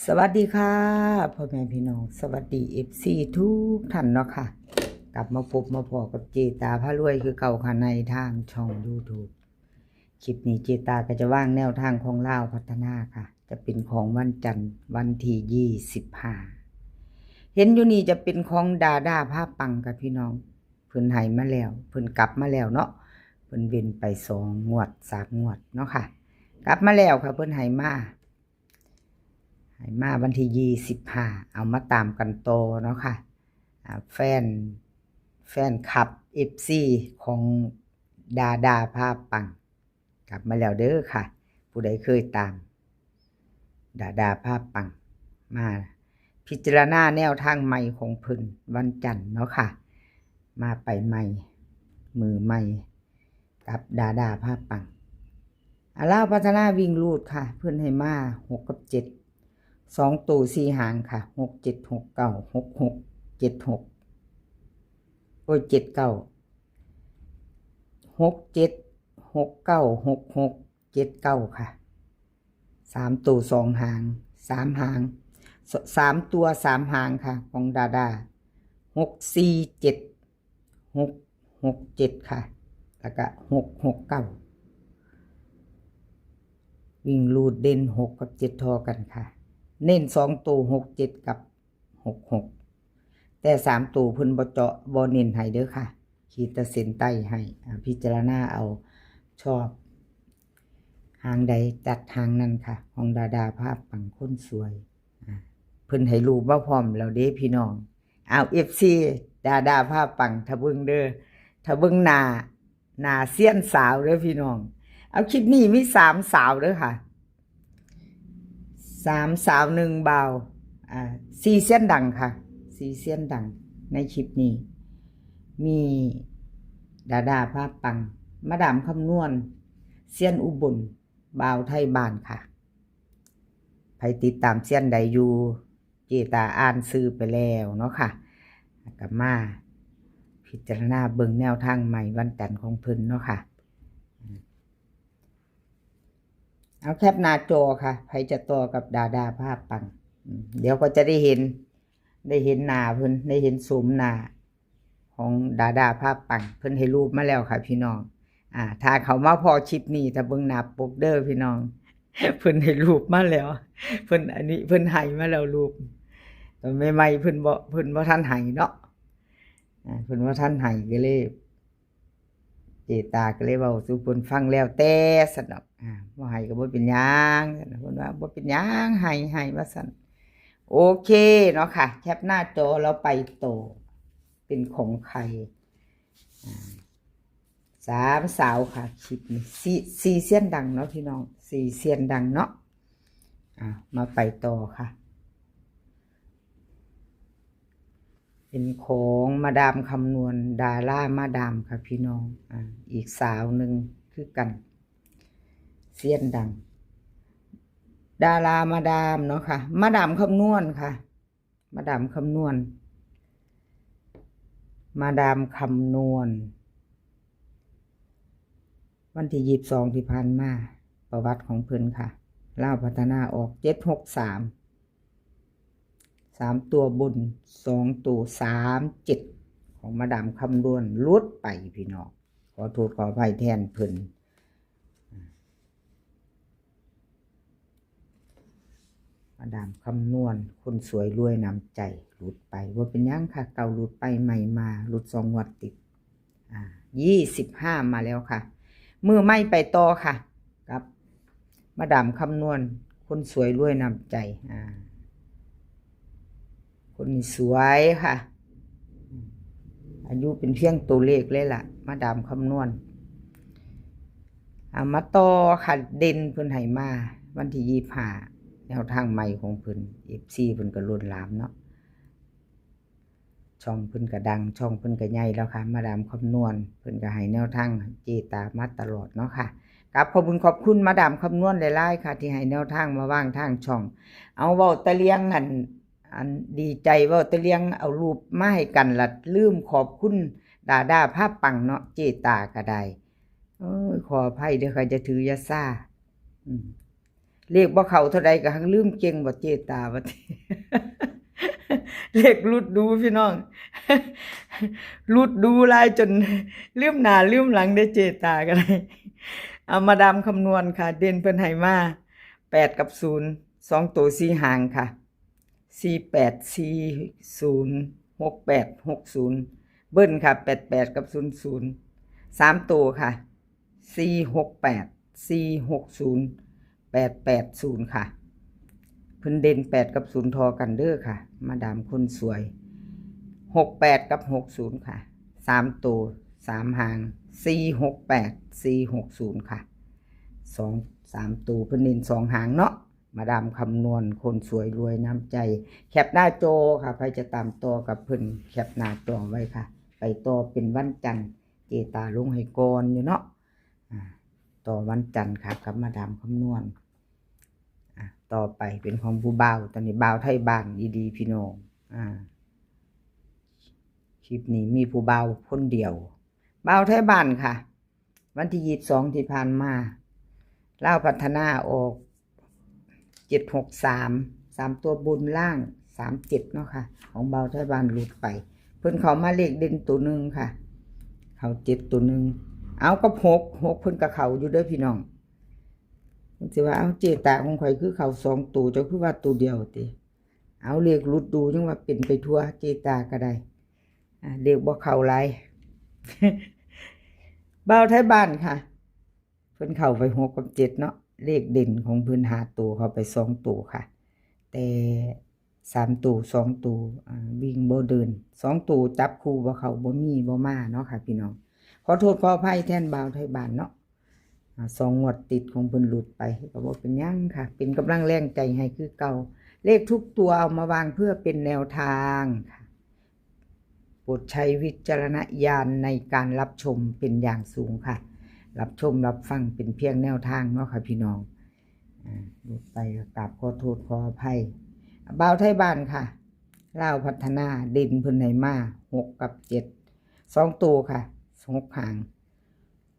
สวัสดีค่ะพ่อแม่พี่น้องสวัสดีFCทุกท่านเนาะค่ะกลับมาพบมาพอกับเจตาพารวยคือเก่าค่ะในทางช่อง YouTube คลิปนี้เจตาก็จะว่างแนวทางของลาวพัฒนาค่ะจะเป็นของวันจันทร์วันที่25เห็นอยู่นี่จะเป็นของดาภาพปังกับพี่น้องเพิ่นให้มาแล้วเพิ่นกลับมาแล้วเนาะเพิ่นเว้นไป2 งวด 3 งวดเนาะค่ะกลับมาแล้วค่ะเพิ่นให้มาวันที่25เอามาตามกันโตเนาะค่ะแฟนคลับ FC ของดาภาพปังกลับมาแล้วเด้อค่ะผู้ใดเคยตามดาภาพปังมาพิจารณาแนวทางใหม่ของเพิ่นวันจันทร์เนาะค่ะมาไปใหม่มือใหม่กับดาภาพปังลาวพัฒนาวิ่งรูดค่ะเพิ่นให้มา6กับ7 2ตัว4หางค่ะ6 7 6 9 6 6 7 6โอ้ย7 9 6 7 6 9 6 6 7 9ค่ะ3ตัว2หาง3หาง3ตัว3หางค่ะของดา6 4 7 6 6 7ค่ะแล้วก็6 6 9วิ่งรูดเด่น6กับ7ทอกันค่ะเน้น2ตัว6 7กับ6 6แต่3ตัวเพิ่นบ่เจาะบ่เน้นให้เด้อค่ะขีดเส้นใต้ให้พิจารณาเอาชอบหางใดจัดหางนั้นค่ะของดาภาพปังคนสวยเพิ่นให้รูปว่าพร้อมแล้วเด้พี่น้องเอา FC ดาภาพปังถ้าเบิ่งเด้อถ้าเบิ่งหน้าเซียนสาวเด้อพี่น้องเอาคลิปนี้มี3สาวเด้อค่ะ3สาว1บ่าว4เซียนดังค่ะ4เซียนดังในคลิปนี้มีดาภาพปังมาดามคำนวณเซียนอุบลบ่าวไทยบ้านค่ะใครติดตามเซียนใดอยู่เจตาอ่านซื้อไปแล้วเนาะค่ะกลับมาพิจารณาเบิ่งแนวทางใหม่วันจันทร์ของเพิ่นเนาะค่ะเอาแคปหน้าจอค่ะใครจะต่อกับดาภาพปังเดี๋ยวก็จะได้เห็นหน้าเพิ่นได้เห็นสมหน้าของดาภาพปังเพิ่นให้รูปมาแล้วค่ะพี่น้องถ้าเขามาพอคลิปนี้ถ้าเบิ่งหน้าปกเด้อพี่น้องเพิ่นให้รูปมาแล้วเพิ่นอันนี้เพิ่นให้มาแล้วรูปตอนใหม่ๆเพิ่นบ่ทันให้เนาะเพิ่นบ่ทันให้ก็เลยเจตาก็เลยเว้าสู่เพิ่นฟังแล้วแต่ซั่นดอกบ่ให้ก็บ่เป็นหยังเพิ่นว่าบ่เป็นหยังให้ว่าซั่นโอเคเนาะค่ะแคปหน้าจอแล้วไปต่อเป็นของใคร3สาวค่ะคลิปนี้4เซียนดังเนาะพี่น้อง4เซียนดังเนาะมาไปต่อค่ะเป็นของมาดามคำนวณดารามาดามค่ะพี่น้องอีกสาวหนึ่งคือกันเซียนดังดารามาดามเนาะค่ะมาดามคำนวณค่ะมาดามคำนวณวันที่22ที่ผ่านมาประวัติของเพิ่นค่ะลาวพัฒนาออก763ตัวบน2ตัว37ของมาดามคำนวณลุดไปพี่น้องขอโทษขออภัยแทนเพิ่นมาดามคำนวณคนสวยรวยนำใจหลุดไปว่าเป็นยังค่ะเก่าหลุดไปใหม่มาหลุด2 งวดติด25มาแล้วค่ะมือไม่ไปต่อค่ะกับมาดามคำนวณคนสวยรวยนำใจคนสวยค่ะอายุเป็นเพียงตัวเลขเลยล่ะมาดามคำนวณมาต่อค่ะเด่นเพิ่นให้มาวันที่25แนวทางใหม่ของเพิ่น FC เพิ่นก็ล้นหลามเนาะช่องเพิ่นก็ดังช่องเพิ่นก็ใหญ่แล้วค่ะมาดามคำนวณเพิ่นก็ให้แนวทางเจตามาตลอดเนาะค่ะกับขอบคุณมาดามคำนวณหลายๆค่ะที่ให้แนวทางมาว่างทางช่องเอาเว้าตะเลียงอันดีใจเว้าตะเลียงเอารูปมาให้กันละลืมขอบคุณดาภาพปังเนาะเจตาก็ได้ขออภัยเด้อค่ะจะถือยาซ่า เลขบ่เข้าเท่าใดก็หังลืมเก่งบ่เจตาว่าติ เลขหลุดดูพี่น้อง หลุดดูหลายจนลืมหน้าลืมหลังได้เจตาก็ได้เอามาดามคำนวณค่ะ เด่นเพิ่นให้มา8กับ0 2ตัว4หางค่ะ48 40 68 60เบิ้ลค่ะ88กับ00 3ตัวค่ะ468 460 880ค่ะเพิ่นเด่น8กับ0ทอกันเด้อค่ะมาดามคนสวย68กับ60ค่ะ3ตัว3หาง468 460ค่ะ3ตัวเพิ่นเน้น2หางเนาะมาดามคำนวณคนสวยรวยน้ำใจแคปหน้าจอค่ะใครจะตามต่อกับเพิ่นแคปหน้าจอไว้ค่ะไปต่อเป็นวันจันทร์เจตาลงให้ก่อนอยู่เนาะต่อวันจันทร์ค่ะกับมาดามคำนวณต่อไปเป็นของผู้บ่าวตอนนี้บ่าวไทยบ้านดีๆพี่น้องคลิปนี้มีผู้บ่าวคนเดียวบ่าวไทยบ้านค่ะวันที่22ที่ผ่านมาเล่าพัฒนาออก763 3ตัวบนล่าง37เนาะค่ะของบ่าวไทยบ้านหลุดไปเพิ่นเขามาเลขเด่นตัวนึงค่ะเขา7ตัวนึงเอาก็6เพิ่นกับเขาอยู่เด้อพี่น้องมันสิว่าเอาเจตาของข่อยคือเขา2ตัวเจ้าคือว่าตัวเดียวติเอาเลขหลุดดูจังว่าเป็นไปทั่วเจตาก็ได้เลขบ่เข้าหลาย บ่าวไทยบ้านค่ะเพิ่นเข้าไป6กับ7เนาะเลขเด่นของเพิ่น5ตัวเข้าไป2ตัวค่ะแต่3ตัว2ตัววิ่งบ่เดิน2ตัวจับคู่บ่เข้าบ่มีบ่มาเนาะค่ะพี่น้องขอโทษขออภัยแทนบ่าวไทยบ้านเนาะ2งวดติดของเพิ่นหลุดไปก็บ่เป็นหยังค่ะเป็นกำลังแรงใจให้คือเก่าเลขทุกตัวเอามาวางเพื่อเป็นแนวทางค่ะโปรดใช้วิจารณญาณในการรับชมเป็นอย่างสูงค่ะรับชมรับฟังเป็นเพียงแนวทางเนาะค่ะพี่น้องหลุดไปกราบขอโทษขออภัยบ่าวไทยบ้านค่ะลาวพัฒนาเด่นเพิ่นให้มา6กับ7 2ตัวค่ะ6หาง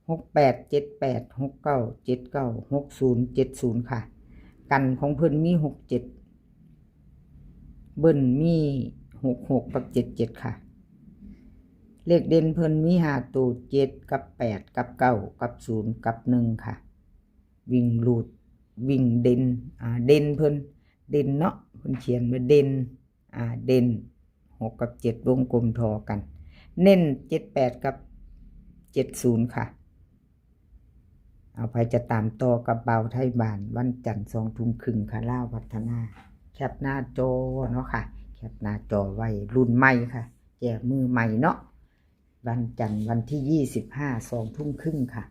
68 78 69 79 60 70ค่ะกันของเพิ่นมี67เบิ้ลมี66กับ77ค่ะเลขเด่นเพิ่นมี5ตัว7กับ8กับ9กับ0กับ1ค่ะวิ่งรูดวิ่งเด่นเด่นเพิ่นเด่นเนาะเพิ่นเขียนว่าเด่นเด่น6กับ7วงกลมทอกันเน้น78กับ70ค่ะเอาไปจะตามต่อกับบ่าวไทยบ้านวันจันทร์20:30นค่ะลาวพัฒนาแคปหน้าจอเนาะค่ะแคปหน้าจอไว้รุ่นใหม่ค่ะแจกมือใหม่เนาะวันจันทร์วันที่25 20:30นค่ะ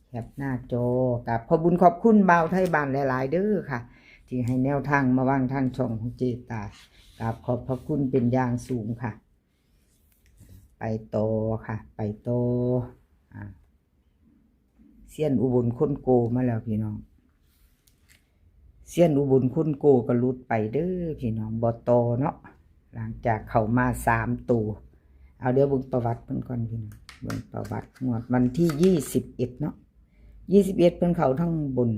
แคปหน้าจอกับขอบคุญขอบคุณบ่าวไทยบ้านหลายๆเด้อค่ะที่ให้แนวทางมาวางทางช่องของเจตากับขอบพระคุณเป็นอย่างสูงค่ะไปต่อค่ะไปต่อเซียนอุบลคนโกมาแล้วพี่น้องเซียนอุบลคนโกก็หลุดไปเด้อพี่น้องบ่ต่อเนาะหลังจากเข้ามา3ตัวเอาเดี๋ยวเบิ่งประวัติเพิ่นก่อนพี่น้องเบิ่งประวัติงวดวันที่21เนาะ21เพิ่นเข้าทั้งบน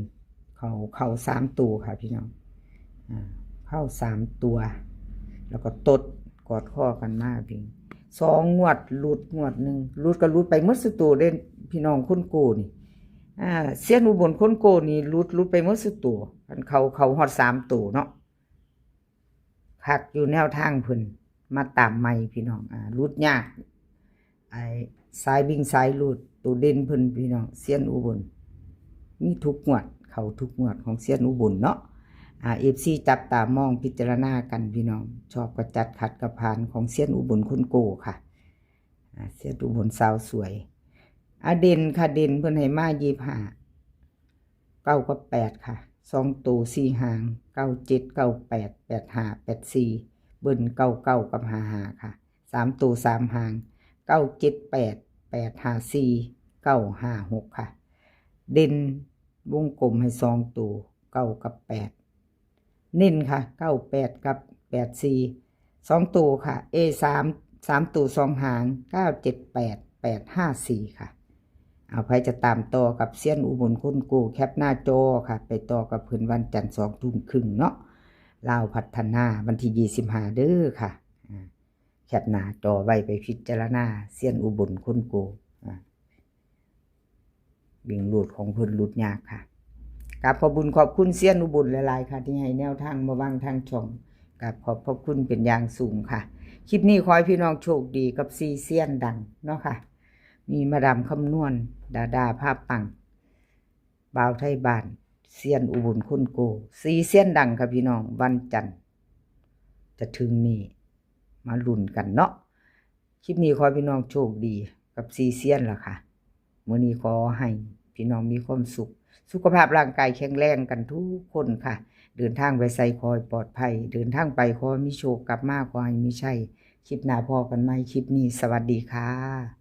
เข้า3ตัวค่ะพี่น้องเข้า3ตัวแล้วก็ตดกอดข้อกันมาพี่2งวดหลุดงวดนึงหลุดก็หลุดไปหมดสุดตัวเด้พี่น้องคนโกนี่เซียนอุบลคนโกนี่หลุดไปหมดสุดตัวมันเขาฮอด3ตัวเนาะคักอยู่แนวทางเพิ่นมาตามใหม่พี่น้องหลุดยากสายวิ่งสายหลุดตัวเด่นเพิ่นพี่น้องเซียนอุบลมีทุกงวดเขาทุกงวดของเซียนอุบลเนาะFC จับตามองพิจารณากันพี่น้องชอบก็จัดขัดกระพานของเซียนอุบลคนโกค่ะเซียนอุบลสาวสวยเด่นค่ะเด่นเพิ่นให้มา25 9กับ8ค่ะ2ตัว4หาง97 98 85 84เบิ้ล99กับ55ค่ะ3ตัว3หาง978 854 956ค่ะเด่นวงกลมให้2ตัว9กับ8เน้นค่ะ98กับ84 2ตัวค่ะ3ตัว2หาง978 854ค่ะ เอาไปจะตามต่อกับเซียนอุบลคนโกแคปหน้าจอค่ะไปต่อกับเพิ่นวันจันทร์2 ทุ่มครึ่งเนาะลาวพัฒนาวันที่25เด้อค่ะแคปหน้าจอไว้ไปพิจารณาเซียนอุบลคนโกวิ่งหลุดของเพิ่นหลุดยากค่ะกับขอบคุญขอบคุณเซียนอุบลหลายๆค่ะที่ให้แนวทางมาวางทางช่องกับขอบพระคุณเป็นอย่างสูงค่ะคลิปนี้ขอให้พี่น้องโชคดีกับซีเซียนดังเนาะค่ะมีมาดามคำนวณดาภาพปังบ่าวไทยบ้านเซียนอุบลคนโกซีเซียนดังค่ะพี่น้องวันจันทร์จะถึงนี้มาลุ้นกันเนาะคลิปนี้ขอให้พี่น้องโชคดีกับซีเซียนล่ะค่ะมื้อนี้ขอให้พี่น้องมีความสุขภาพร่างกายแข็งแรงกันทุกคนค่ะเดินทางไปใส่คอยปลอดภัยเดินทางไปขอมีโชคกลับมาขอให้มีชัยคลิปหน้าพอกันไหมคลิปนี้สวัสดีค่ะ